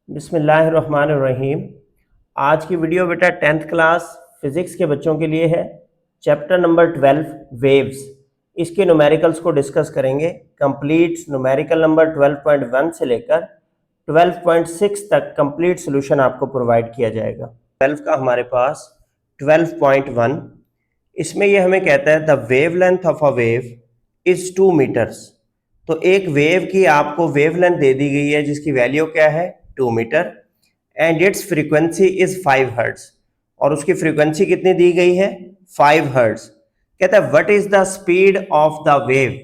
बिस्मिल्लाहिर्रहमानिर्रहीम। आज की वीडियो बेटा 10th क्लास फिज़िक्स के बच्चों के लिए है। चैप्टर नंबर 12 वेव्स, इसके न्यूमेरिकल्स को डिस्कस करेंगे। कंप्लीट न्यूमेरिकल नंबर 12.1 से लेकर 12.6 तक कंप्लीट सोल्यूशन आपको प्रोवाइड किया जाएगा। 12 का हमारे पास 12.1, इसमें ये हमें कहता है the wavelength of a wave is 2 metres. तो एक वेव की आपको वेव लेंथ दे दी गई है जिसकी वैल्यू क्या है 2 metre and its frequency is 5 hertz, और उसकी फ्रीक्वेंसी कितनी दी गई है 5 हर्ट्ज। कहता है what is the speed of the wave.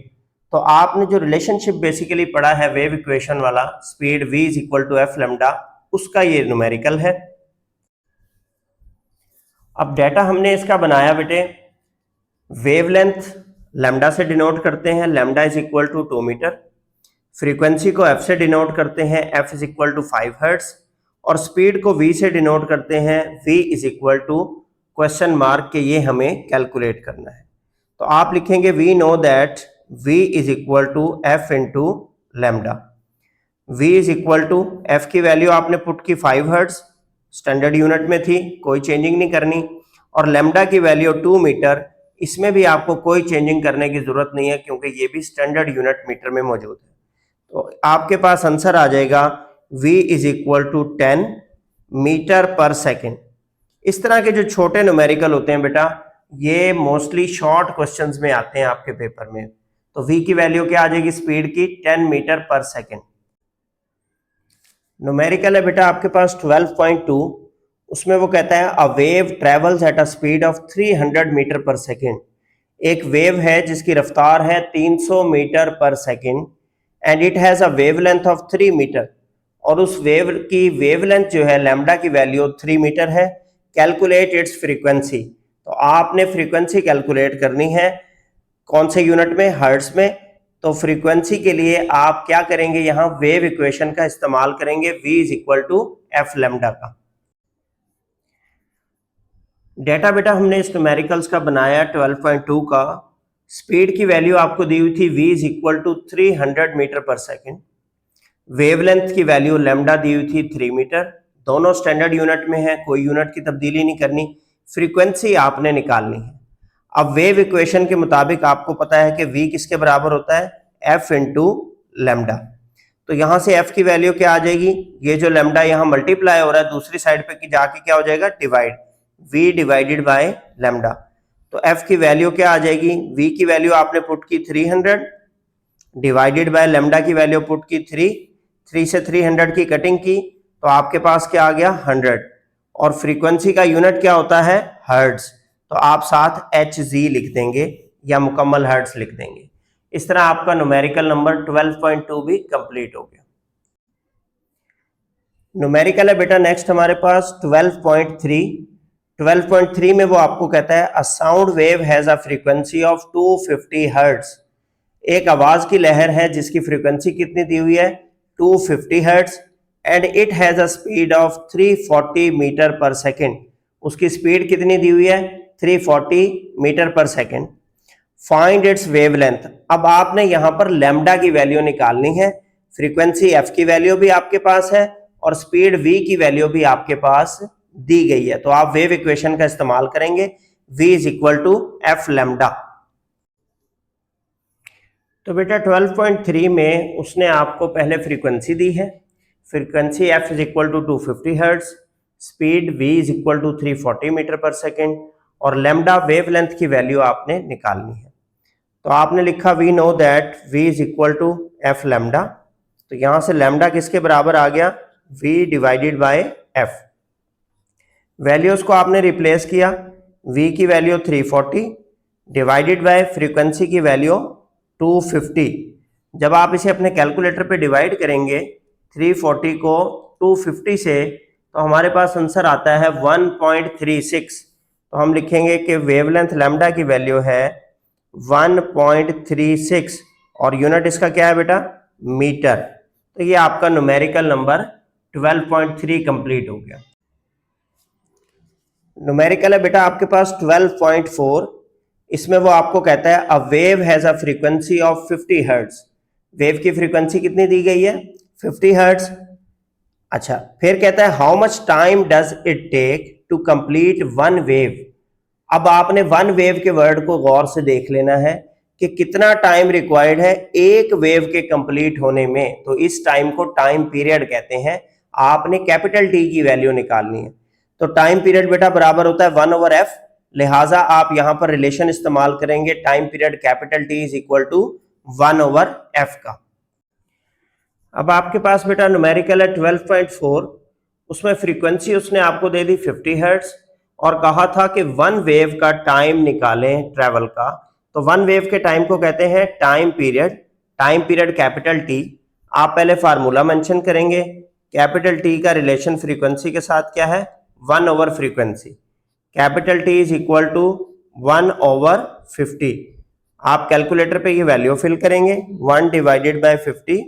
तो आपने जो रिलेशनशिप बेसिकली पढ़ा है वेव इक्वेशन वाला, speed v is equal to f lambda, उसका ये न्यूमेरिकल है। अब डाटा हमने इसका बनाया बेटे, वेवलेंथ लैम्डा से डिनोट करते हैं, lambda is equal to 2 metre. Frequency को f से डिनोट करते हैं, f is equal to 5 hertz, और स्पीड को v से डिनोट करते हैं, v is equal to question mark के ये हमें कैलकुलेट करना है। तो आप लिखेंगे we know that v is equal to f into lambda. v is equal to f की वैल्यू आपने पुट की 5 हर्ट्ज, स्टैंडर्ड यूनिट में थी, कोई चेंजिंग नहीं करनी, और लैम्डा की वैल्यू 2 मीटर, इसमें भी आपको कोई चेंजिंग करने की जरूरत नहीं है क्योंकि ये भी स्टैंडर्ड यूनिट मीटर में मौजूद है। तो आपके पास आंसर आ जाएगा v is equal to 10 metre per second. इस तरह के जो छोटे न्यूमेरिकल होते हैं बेटा, ये मोस्टली शॉर्ट क्वेश्चंस में आते हैं आपके पेपर में। तो v की वैल्यू क्या आ जाएगी स्पीड की 10 मीटर पर सेकेंड। न्यूमेरिकल है बेटा आपके पास 12.2, उसमें वो कहता है a wave travels at a speed of 300 metre per second. एक वेव है जिसकी रफ्तार है 300 metre per second and it has a wavelength of 3 metre, और उस वेव की वेवलेंथ जो है लैम्डा की वैल्यू 3 मीटर है। कैलकुलेट इट्स फ्रीक्वेंसी, तो आपने फ्रीक्वेंसी कैलकुलेट करनी है कौन से यूनिट में, हर्ट्ज में। तो फ्रीक्वेंसी के लिए आप क्या करेंगे, यहाँ वेव इक्वेशन का इस्तेमाल करेंगे, v is equal to f lambda का। डेटा बेटा हमने इस न्यूमेरिकल्स का बनाया 12.2 का। स्पीड की वैल्यू आपको दी हुई थी v is equal to 300 metre per second. Wavelength की वैल्यू लैम्डा दी हुई थी 3 मीटर, दोनों स्टैंडर्ड यूनिट में है, कोई यूनिट की तब्दीली नहीं करनी। फ्रीक्वेंसी आपने निकालनी है। अब वेव इक्वेशन के मुताबिक आपको पता है कि v किसके बराबर होता है f इंटू लैम्डा। तो यहां से f की वैल्यू क्या आ जाएगी, ये जो लैम्डा यहाँ मल्टीप्लाई हो रहा है दूसरी साइड पे जाके क्या हो जाएगा divide, v divided by lambda. तो f की वैल्यू क्या आ जाएगी, v की वैल्यू आपने पुट की 300 डिवाइडेड बाय लैम्डा की वैल्यू पुट की 3 से 300 की कटिंग की, तो आपके पास क्या आ गया 100, और फ्रीक्वेंसी का यूनिट क्या होता है हर्ट्ज, तो आप साथ hz लिख देंगे या मुकम्मल हर्ट्ज लिख देंगे। इस तरह आपका न्यूमेरिकल नंबर 12.2 भी कंप्लीट हो गया। न्यूमेरिकल है बेटा नेक्स्ट हमारे पास 12.3। 12.3 में वो आपको कहता है a sound wave has a frequency of 250 hertz. एक आवाज की लहर है जिसकी फ्रीक्वेंसी कितनी दी हुई है 250 hertz and it has a speed of 340 metre per second. उसकी स्पीड कितनी दी हुई है 340 metre per second. Find its wavelength. अब आपने यहां पर लैम्डा की वैल्यू निकालनी है, फ्रीक्वेंसी f की वैल्यू भी आपके पास है और स्पीड v की वैल्यू भी आपके पास दी गई है। तो आप वेव इक्वेशन का इस्तेमाल करेंगे, v is equal to f lambda. तो बेटा 12.3 में उसने आपको पहले फ्रीक्वेंसी दी है, frequency f is equal to 250 hertz, speed v is equal to 340 metre per second, और लैम्डा वेवलेंथ की वैल्यू आपने निकालनी है। तो आपने लिखा we know that v is equal to f lambda. तो यहां से लैम्डा किसके बराबर आ गया v divided by f। Values को आपने रिप्लेस किया, v की वैल्यू 340 डिवाइडेड बाय फ्रीक्वेंसी की वैल्यू 250। जब आप इसे अपने कैलकुलेटर पे डिवाइड करेंगे 340 को 250 से, तो हमारे पास आंसर आता है 1.36। तो हम लिखेंगे कि वेवलेंथ लैम्डा की वैल्यू है 1.36 और यूनिट इसका क्या है बेटा मीटर। तो ये आपका न्यूमेरिकल नंबर 12.3 कंप्लीट हो गया। न्यूमेरिकल है बेटा आपके पास 12.4। इसमें वो आपको कहता है a wave has a frequency of 50 hertz. Wave की फ्रीक्वेंसी कितनी दी गई है 50 हर्ट्ज अच्छा, फिर कहता है how much time does it take to complete one wave. अब आपने वन वेव के वर्ड को गौर से देख लेना है कि कितना टाइम रिक्वायर्ड है एक वेव के कंप्लीट होने में, तो इस टाइम को टाइम पीरियड कहते हैं। आपने कैपिटल टी की वैल्यू निकालनी है, तो टाइम पीरियड बेटा बराबर होता है 1/f, लिहाजा आप यहां पर रिलेशन इस्तेमाल करेंगे time period capital T is equal to 1/f का। अब आपके पास बेटा न्यूमेरिकल है 12.4, उसमें फ्रीक्वेंसी उसने आपको दे दी 50 हर्ट्ज और कहा था कि वन वेव का टाइम निकालें ट्रेवल का। तो वन वेव के टाइम को कहते हैं टाइम पीरियड कैपिटल टी। आप पहले फार्मूला मेंशन करेंगे, कैपिटल टी का रिलेशन फ्रीक्वेंसी के साथ क्या है, one by frequency. Capital T is equal to 1/50। आप कैलकुलेटर पे ये वैल्यू फिल करेंगे 1/50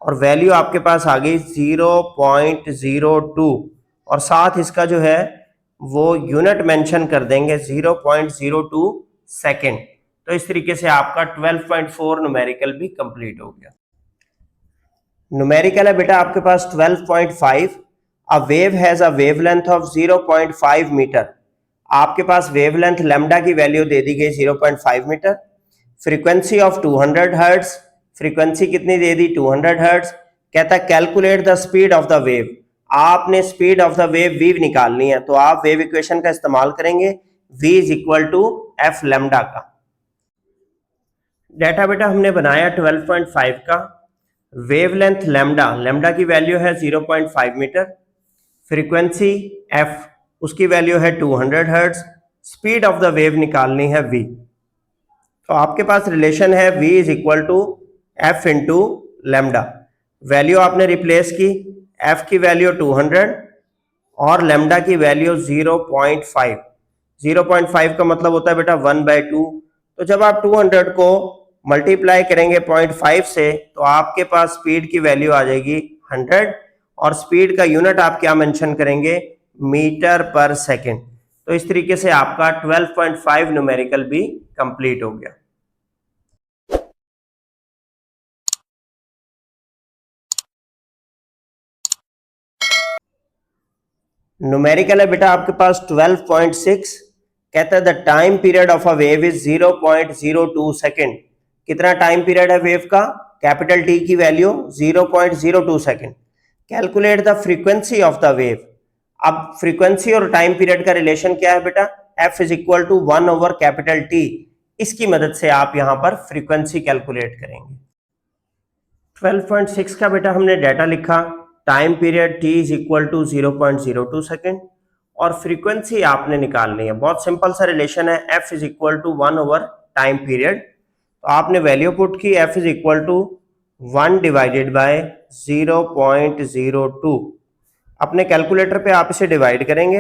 और वैल्यू आपके पास आ गई 0.02 और साथ इसका जो है वो यूनिट मेंशन कर देंगे 0.02 सेकेंड। तो इस तरीके से आपका 12.4 न्यूमेरिकल भी कंप्लीट हो गया। न्यूमेरिकल है बेटा आपके पास 12.5, a wave has a wavelength of 0.5 meter. आपके पास वेवलेंथ लैम्डा की वैल्यू दे दी गई 0.5 metre, frequency of 200 hertz, frequency कितनी दे दी 200 हर्ट्ज। कहता है calculate the speed of the wave. आपने speed of the wave V निकालनी है, तो आप वेव इक्वेशन का इस्तेमाल करेंगे v is equal to f lambda का। डेटा बेटा हमने बनाया 12.5 का, वेवलेंथ लैम्डा की वैल्यू है 0.5 मीटर, फ्रीक्वेंसी f उसकी वैल्यू है 200 hertz, speed of the wave निकालनी है v। तो आपके पास रिलेशन है v is equal to f into lambda. Value आपने रिप्लेस की, f की वैल्यू 200 और लैम्डा की वैल्यू 0.5। 0.5 का मतलब होता है बेटा 1/2। तो जब आप 200 को मल्टीप्लाई करेंगे 0.5 से, तो आपके पास स्पीड की वैल्यू आ जाएगी 100 और स्पीड का यूनिट आप क्या मेंशन करेंगे, मीटर पर सेकेंड। तो इस तरीके से आपका 12.5 न्यूमेरिकल भी कंप्लीट हो गया। न्यूमेरिकल है बेटा आपके पास 12.6, कहता है the time period of a wave is 0.02 second. कितना टाइम पीरियड है वेव का, कैपिटल टी की value 0.02 second. Calculate the frequency of the wave. अब फ्रीक्वेंसी और टाइम पीरियड का रिलेशन क्या है बेटा, f is equal to one by capital T. इसकी मदद से आप यहां पर फ्रीक्वेंसी कैलकुलेट करेंगे। 12.6 का बेटा हमने डाटा लिखा, time period t is equal to 0.02 second और फ्रीक्वेंसी आपने निकालनी है। बहुत सिंपल सा रिलेशन है, f is equal to one by time period. तो आपने वैल्यू पुट की, f इज इक्वल टू 1/0.02। अपने कैलकुलेटर पे आप इसे डिवाइड करेंगे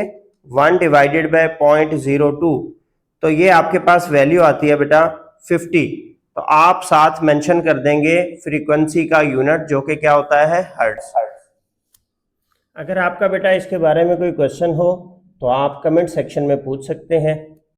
1/0.02, तो ये आपके पास वैल्यू आती है बेटा 50। तो आप साथ मेंशन कर देंगे फ्रीक्वेंसी का यूनिट जो कि क्या होता है, हर्ट्ज। अगर आपका बेटा इसके बारे में कोई क्वेश्चन हो तो आप कमेंट सेक्शन में पूछ सकते हैं।